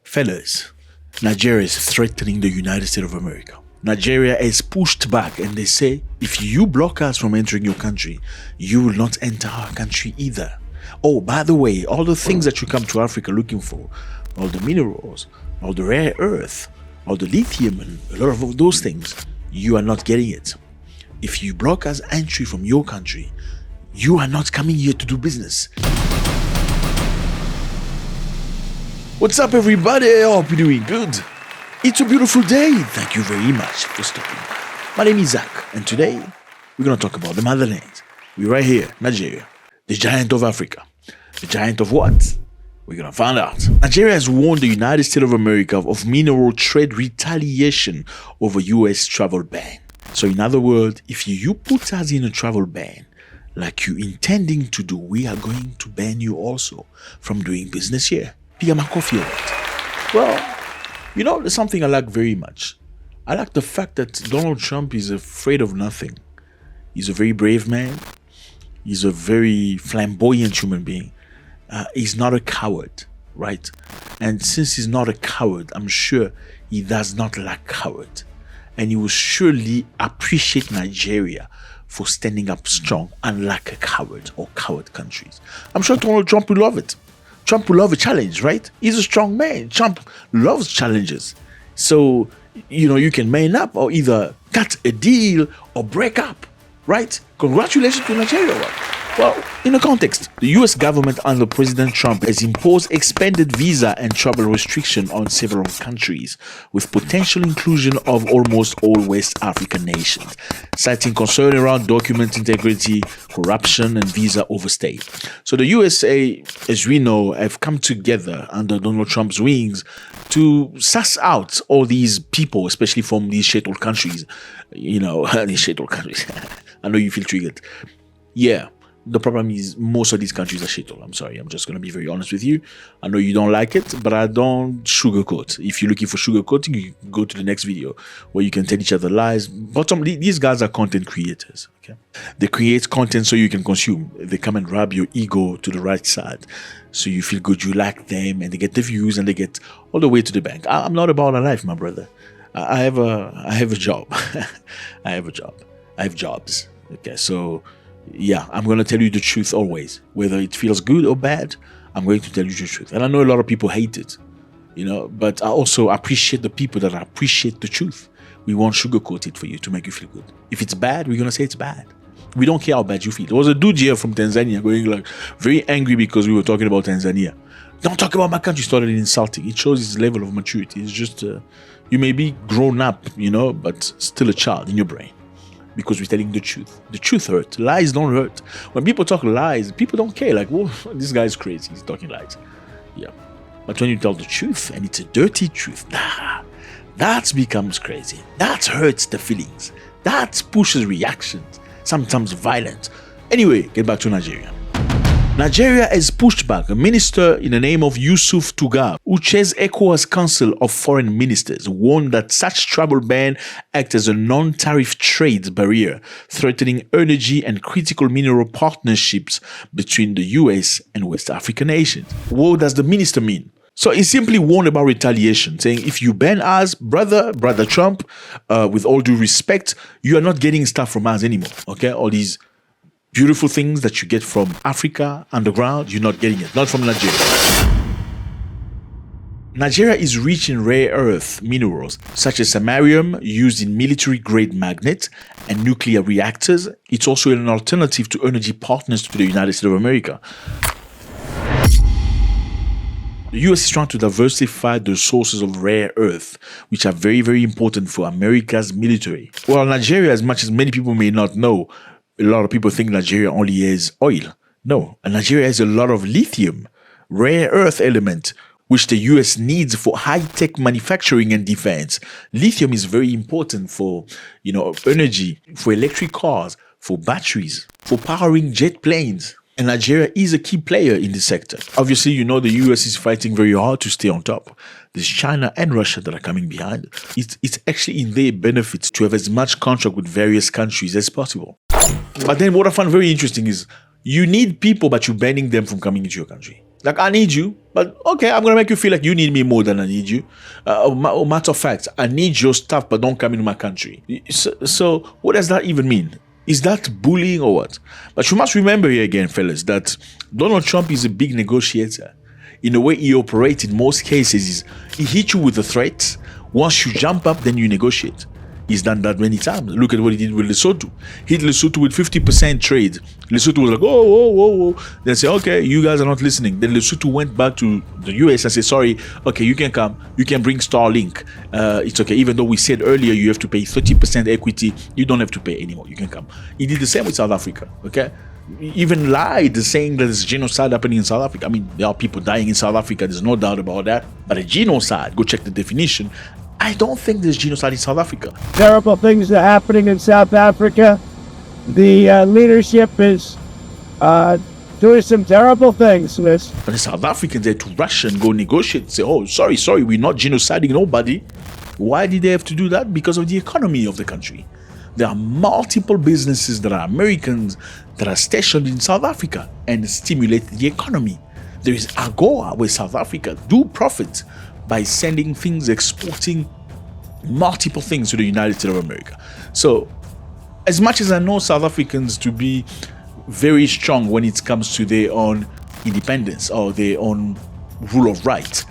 Fellas, Nigeria is threatening the United States of America. Nigeria has pushed back and they say, if you block us from entering your country, you will not enter our country either. Oh, by the way, all the things that you come to Africa looking for, all the minerals, all the rare earth, all the lithium and a lot of those things, you are not getting it. If you block us entry from your country, you are not coming here to do business. What's up, everybody? I hope you're doing good. It's a beautiful day. Thank you very much for stopping. My name is Zack, and today we're going to talk about the motherland. We're right here, Nigeria, the giant of Africa. The giant of what? We're going to find out. Nigeria has warned the United States of America of mineral trade retaliation over U.S. travel ban. So in other words, if you put us in a travel ban, like you intending to do, we are going to ban you also from doing business here. Piga makofi or what? Well, you know, there's something I like very much. I like the fact that Donald Trump is afraid of nothing. He's a very brave man. He's a very flamboyant human being. He's not a coward, right? And since he's not a coward, I'm sure he does not like coward. And he will surely appreciate Nigeria for standing up strong, unlike a coward or coward countries. I'm sure Donald Trump will love it. Trump will love a challenge, right? He's a strong man. Trump loves challenges. So, you can man up or either cut a deal or break up, right? Congratulations to Nigeria. Well, in the context, the US government under President Trump has imposed expanded visa and travel restriction on several countries, with potential inclusion of almost all West African nations, citing concern around document integrity, corruption, and visa overstay. So the USA, as we know, have come together under Donald Trump's wings to suss out all these people, especially from these shaitan countries. These shaitan countries. I know you feel triggered. Yeah. The problem is most of these countries are shithole. I'm sorry. I'm just going to be very honest with you. I know you don't like it, but I don't sugarcoat. If you're looking for sugarcoating, you go to the next video where you can tell each other lies. Bottom, these guys are content creators. Okay, they create content so you can consume. They come and rub your ego to the right side, so you feel good. You like them, and they get the views, and they get all the way to the bank. I'm not about a life, my brother. I have a job. I have a job. I have jobs. Okay, so. Yeah, I'm going to tell you the truth always. Whether it feels good or bad, I'm going to tell you the truth. And I know a lot of people hate it, but I also appreciate the people that appreciate the truth. We won't sugarcoat it for you to make you feel good. If it's bad, we're going to say it's bad. We don't care how bad you feel. There was a dude here from Tanzania going very angry because we were talking about Tanzania. Don't talk about my country, started insulting. It shows his level of maturity. It's just, you may be grown up, but still a child in your brain. Because we're telling the truth. The truth hurts. Lies don't hurt. When people talk lies, people don't care. Like, whoa, this guy's crazy. He's talking lies. Yeah. But when you tell the truth, and it's a dirty truth, that becomes crazy. That hurts the feelings. That pushes reactions, sometimes violent. Anyway, get back to Nigeria. Nigeria has pushed back a minister in the name of Yusuf Tugar, who chairs ECOWAS Council of Foreign Ministers, warned that such travel ban acts as a non-tariff trade barrier, threatening energy and critical mineral partnerships between the US and West African nations. What does the minister mean? So he simply warned about retaliation, saying if you ban us, brother Trump, with all due respect, you are not getting stuff from us anymore. Okay, all these beautiful things that you get from Africa underground, you're not getting it. Not from Nigeria. Nigeria is rich in rare earth minerals such as samarium used in military-grade magnets and nuclear reactors. It's also an alternative to energy partners to the United States of America. The US is trying to diversify the sources of rare earth, which are very, very important for America's military. Well, Nigeria, as much as many people may not know, a lot of people think Nigeria only has oil. No, Nigeria has a lot of lithium, rare earth element, which the US needs for high-tech manufacturing and defense. Lithium is very important for, energy, for electric cars, for batteries, for powering jet planes. And Nigeria is a key player in this sector. Obviously, the US is fighting very hard to stay on top. There's China and Russia that are coming behind. It's actually in their benefit to have as much contract with various countries as possible. But then what I find very interesting is you need people, but you're banning them from coming into your country. Like, I need you, but okay, I'm going to make you feel like you need me more than I need you. Matter of fact, I need your stuff, but don't come into my country. So what does that even mean? Is that bullying or what? But you must remember here again, fellas, that Donald Trump is a big negotiator. In the way he operates in most cases is he hits you with a threat. Once you jump up, then you negotiate. He's done that many times. Look at what he did with Lesotho. Hit Lesotho with 50% trade. Lesotho was like, oh. They say, okay, you guys are not listening. Then Lesotho went back to the US and said, sorry, okay, you can come. You can bring Starlink. It's okay. Even though we said earlier you have to pay 30% equity, you don't have to pay anymore. You can come. He did the same with South Africa, okay? Even lied saying that there's genocide happening in South Africa. I mean, there are people dying in South Africa. There's no doubt about that. But a genocide, go check the definition. I don't think there's genocide in South Africa. Terrible things are happening in South Africa. The leadership is doing some terrible things, Liz. But the South Africans had to rush and go negotiate and say, oh, sorry, we're not genociding nobody. Why did they have to do that? Because of the economy of the country. There are multiple businesses that are Americans that are stationed in South Africa and stimulate the economy. There is AGOA where South Africa do profit by sending things, exporting multiple things to the United States of America. So, as much as I know South Africans to be very strong when it comes to their own independence or their own rule of right,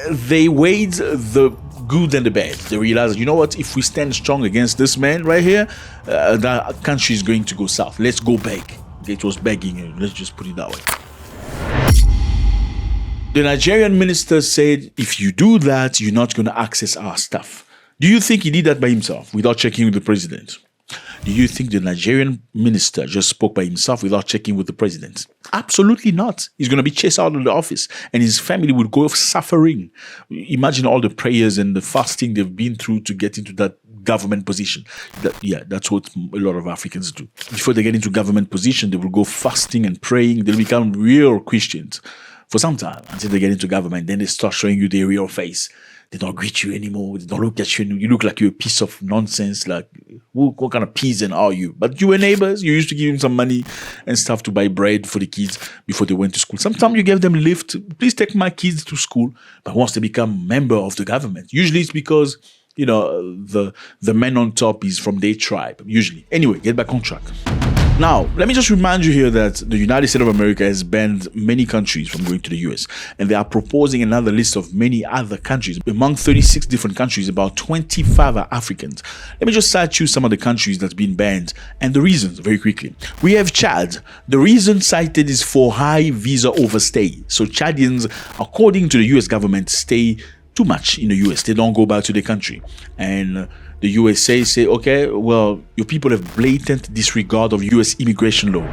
they weighed the good and the bad. They realized, you know what, if we stand strong against this man right here, that country is going to go south. Let's go beg. It was begging, let's just put it that way. The Nigerian minister said, if you do that, you're not going to access our stuff. Do you think he did that by himself without checking with the president? Do you think the Nigerian minister just spoke by himself without checking with the president? Absolutely not. He's going to be chased out of the office and his family will go suffering. Imagine all the prayers and the fasting they've been through to get into that government position. That's what a lot of Africans do. Before they get into government position, they will go fasting and praying. They'll become real Christians for some time until they get into government. Then they start showing you their real face. They don't greet you anymore. They don't look at you. You look like you're a piece of nonsense. Like, what kind of peasant are you? But you were neighbors. You used to give them some money and stuff to buy bread for the kids before they went to school. Sometimes you gave them a lift. Please take my kids to school. But once they become member of the government, usually it's because, the man on top is from their tribe. Usually. Anyway, get back on track. Now, let me just remind you here that the United States of America has banned many countries from going to the US, and they are proposing another list of many other countries. Among 36 different countries, about 25 are Africans. Let me just cite you some of the countries that's been banned and the reasons very quickly. We have Chad. The reason cited is for high visa overstay. So Chadians, according to the US government, stay too much in the US. They don't go back to the country. And the USA say, okay, well, your people have blatant disregard of US immigration law.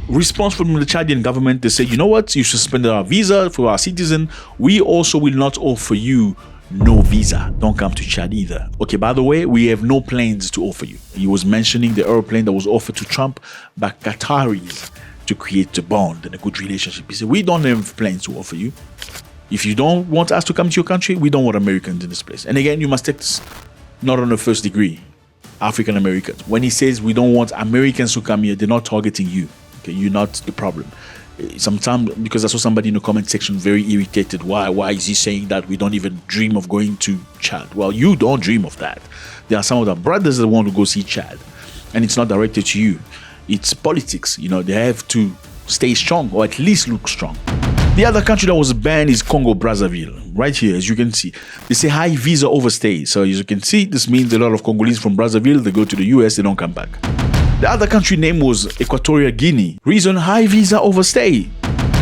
Response from the Chadian government, they say, you know what, you suspended our visa for our citizen. We also will not offer you no visa. Don't come to Chad either. Okay, by the way, we have no planes to offer you. He was mentioning the airplane that was offered to Trump by Qataris to create a bond and a good relationship. He said, we don't have planes to offer you. If you don't want us to come to your country, we don't want Americans in this place. And again, you must take this not on a first degree. African Americans. When he says we don't want Americans to come here, they're not targeting you. Okay, you're not the problem. Sometimes, because I saw somebody in the comment section very irritated. Why is he saying that we don't even dream of going to Chad? Well, you don't dream of that. There are some of the brothers that want to go see Chad, and it's not directed to you. It's politics. They have to stay strong, or at least look strong. The other country that was banned is Congo Brazzaville. Right here, as you can see, they say high visa overstay. So as you can see, this means a lot of Congolese from Brazzaville, they go to the US, they don't come back. The other country name was Equatorial Guinea. Reason, high visa overstay.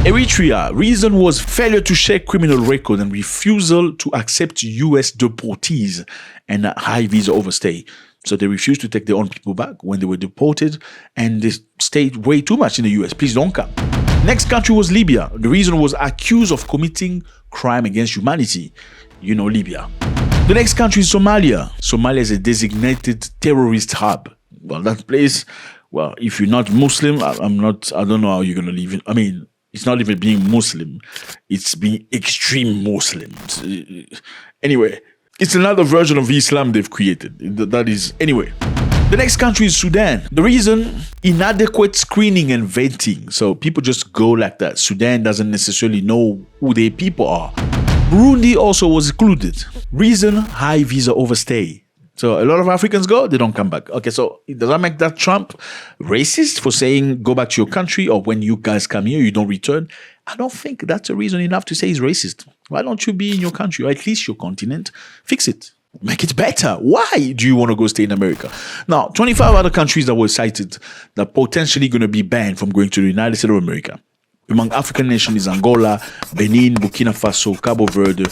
Eritrea. Reason was failure to share criminal record and refusal to accept US deportees and high visa overstay. So they refused to take their own people back when they were deported, and they stayed way too much in the US. Please don't come. Next country was Libya. The reason was accused of committing crime against humanity. Libya. The next country is Somalia. Somalia is a designated terrorist hub. Well, that place, if you're not Muslim, I don't know how you're going to live it. I mean, it's not even being Muslim. It's being extreme Muslim. Anyway, it's another version of Islam they've created. That is, anyway. The next country is Sudan. The reason? Inadequate screening and vetting. So people just go like that. Sudan doesn't necessarily know who their people are. Burundi also was included. Reason? High visa overstay. So a lot of Africans go, they don't come back. Okay, so does that make that Trump racist for saying go back to your country, or when you guys come here, you don't return? I don't think that's a reason enough to say he's racist. Why don't you be in your country, or at least your continent? Fix it. Make it better. Why do you want to go stay in America? Now, 25 other countries that were cited that potentially going to be banned from going to the United States of America. Among African nations is Angola, Benin, Burkina Faso, Cabo Verde,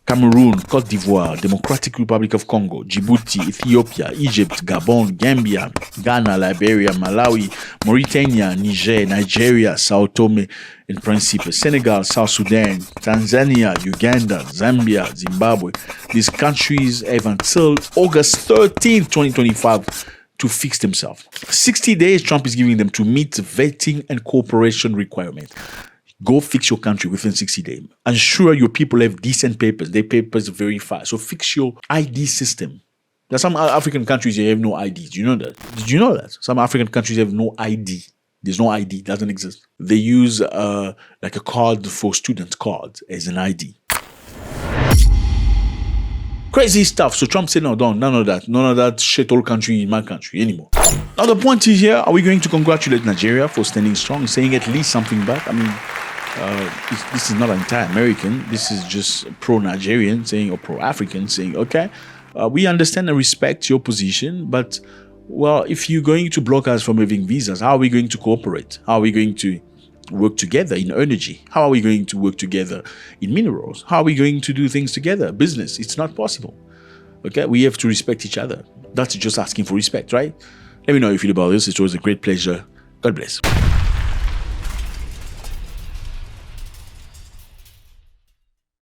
Cameroon, Cote d'Ivoire, Democratic Republic of Congo, Djibouti, Ethiopia, Egypt, Gabon, Gambia, Ghana, Liberia, Malawi, Mauritania, Niger, Nigeria, Sao Tome and Principe, Senegal, South Sudan, Tanzania, Uganda, Zambia, Zimbabwe. These countries have until August 13, 2025 to fix themselves. 60 days Trump is giving them to meet vetting and cooperation requirements. Go fix your country within 60 days. Ensure your people have decent papers. Their papers are very fast. So fix your ID system. There are some African countries that have no ID. Do you know that? Did you know that? Some African countries have no ID. There's no ID. It doesn't exist. They use like a card for students card as an ID. Crazy stuff. So Trump said, no, don't, none of that shithole country in my country anymore. Now the point is here, are we going to congratulate Nigeria for standing strong, saying at least something back? I mean, this is not anti-American. This is just pro-Nigerian saying, or pro-African saying, okay, we understand and respect your position, but, well, if you're going to block us from having visas, how are we going to cooperate? How are we going to work together in energy? How are we going to work together in minerals? How are we going to do things together? Business, it's not possible. Okay, we have to respect each other. That's just asking for respect, right? Let me know how you feel about this. It was a great pleasure. God bless.